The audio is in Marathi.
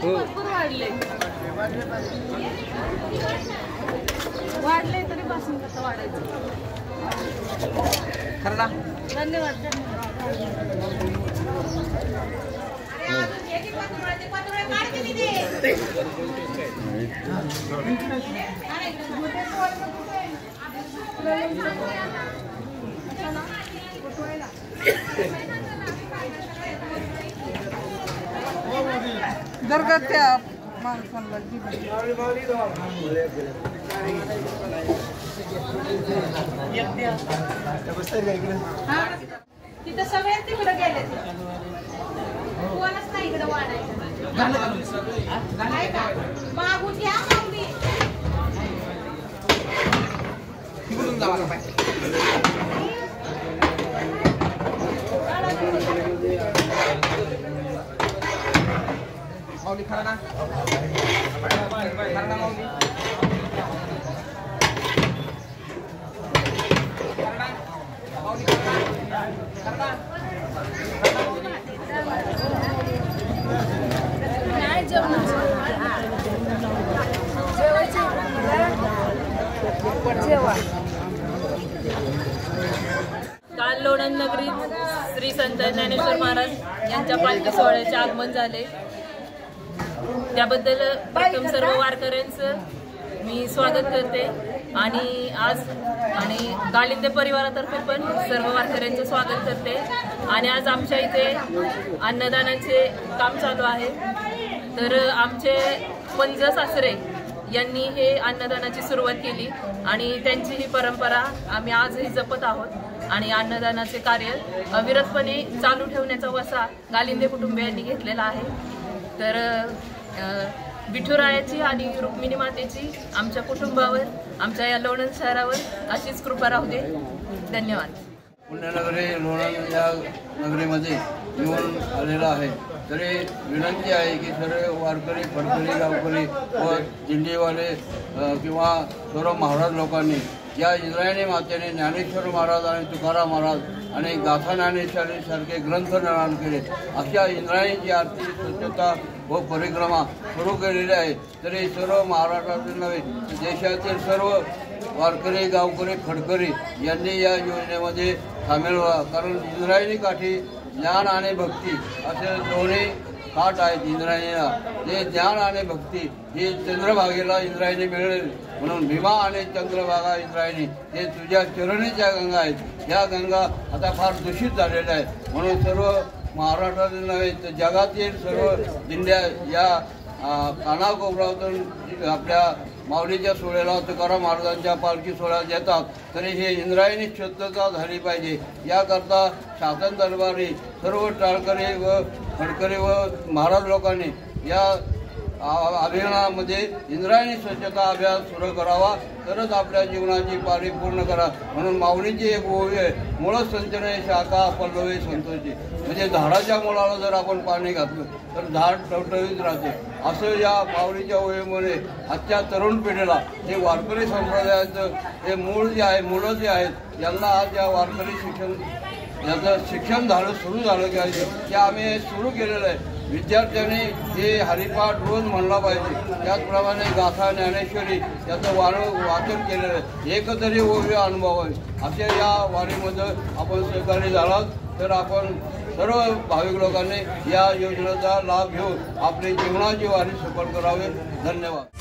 भरपूर वाढले तरी पासून कसं वाढायचं खरं ना. धन्यवाद. दरगाह त्या माणसांना तिथं सगळे तिकडे गेले कोणच नाही इकडे वाढायचं मागून घ्या मागणी तिकडून जावा पाहिजे. माऊली खरा ना. खरा ना माऊली. काल लोणंद नगरीत श्री संत ज्ञानेश्वर महाराज यांच्या पालखी सोहळ्याचे आगमन झाले. त्याबद्दल प्रथम सर्व वारकऱ्यांचं मी स्वागत करते आणि गालिंदे परिवारातर्फे पण सर्व वारकऱ्यांचं स्वागत करते. आणि आज आमच्या इथे अन्नदानाचे काम चालू आहे. तर आमचे पंज सासरे यांनी हे अन्नदानाची सुरुवात केली आणि त्यांची ही परंपरा आम्ही आजही जपत आहोत आणि अन्नदानाचे कार्य अविरतपणे चालू ठेवण्याचा वसा गालिंदे कुटुंबियांनी घेतलेला आहे. तर विठुरायाची आणि रुक्मिणी मातेची आमच्या कुटुंबावर, आमच्या या लोणंद शहरावर अशीच कृपा राहू दे. धन्यवाद. पुण्यनगरी लोणंद या नगरीमध्ये येऊन आलेला आहे. तरी विनंती आहे की सर्व वारकरी, फडकरी, गावकरी व दिंडीवाले किंवा सर्व महाराज लोकांनी या इंद्रायणी मातेने ज्ञानेश्वर महाराज आणि तुकाराम महाराज आणि गाथा ज्ञानेश्वरी सारखे ग्रंथ निर्माण केले. अशा इंद्रायणीची आरती, स्वच्छता व परिक्रमा सुरू केलेली आहे. तरी सर्व महाराष्ट्रातील नव्हे देशातील सर्व वारकरी, गावकरी, फडकरी यांनी या योजनेमध्ये सामील व्हावा. कारण इंद्रायणी काठी ज्ञान आणि भक्ती असे दोन्ही काठ आहेत इंद्रायणीला. ते ज्ञान आणि भक्ती ही चंद्रभागेला इंद्रायणी मिळेल म्हणून भीमा आणि चंद्रभागा इंद्रायणी हे तुझ्या चरणीच्या गंगा आहेत. या गंगा आता फार दूषित झालेल्या आहेत. म्हणून सर्व महाराष्ट्रातील नव्हे तर जगातील सर्व दिंड्या या कानाकोपऱ्यातून आपल्या माऊलीच्या सोहळ्याला, तुकाराम महाराजांच्या पालखी सोहळ्यात येतात. तरी हे इंद्रायणी शुद्धता झाली पाहिजे. याकरता शासन दरबारी सर्व टाळकरी व फडकरी व महाराज लोकांनी या अभियानामध्ये इंद्रायणी स्वच्छता अभियान सुरू करावा. तरच आपल्या जीवनाची पारी पूर्ण करा. म्हणून माऊलीची एक ओवी आहे, मूळ संचने शाखा पल्लवे संतोषी. म्हणजे झाडाच्या मुळाला जर आपण पाणी घातलं तर झाड टवटवीत राहते. असं या माऊलीच्या ओवीमुळे आजच्या तरुण पिढीला हे वारकरी संप्रदायाचं हे मूळ जे आहे, मुलं जे आहेत यांना आज या वारकरी याचं शिक्षण झालं, सुरू झालं की आम्ही सुरू केलेलं आहे. विद्यार्थ्यांनी हे हरिपाठ रोज म्हणला पाहिजे. त्याचप्रमाणे गाथा ज्ञानेश्वरी याचं वाचन केलेलं आहे. एकतरी ओवी अनुभवावे. अशा या वारीमध्ये आपण सहकारी झालात तर आपण सर्व भाविक लोकांनी या योजनेचा लाभ घेऊन आपली जीवनाची वारी सफल करावी. धन्यवाद.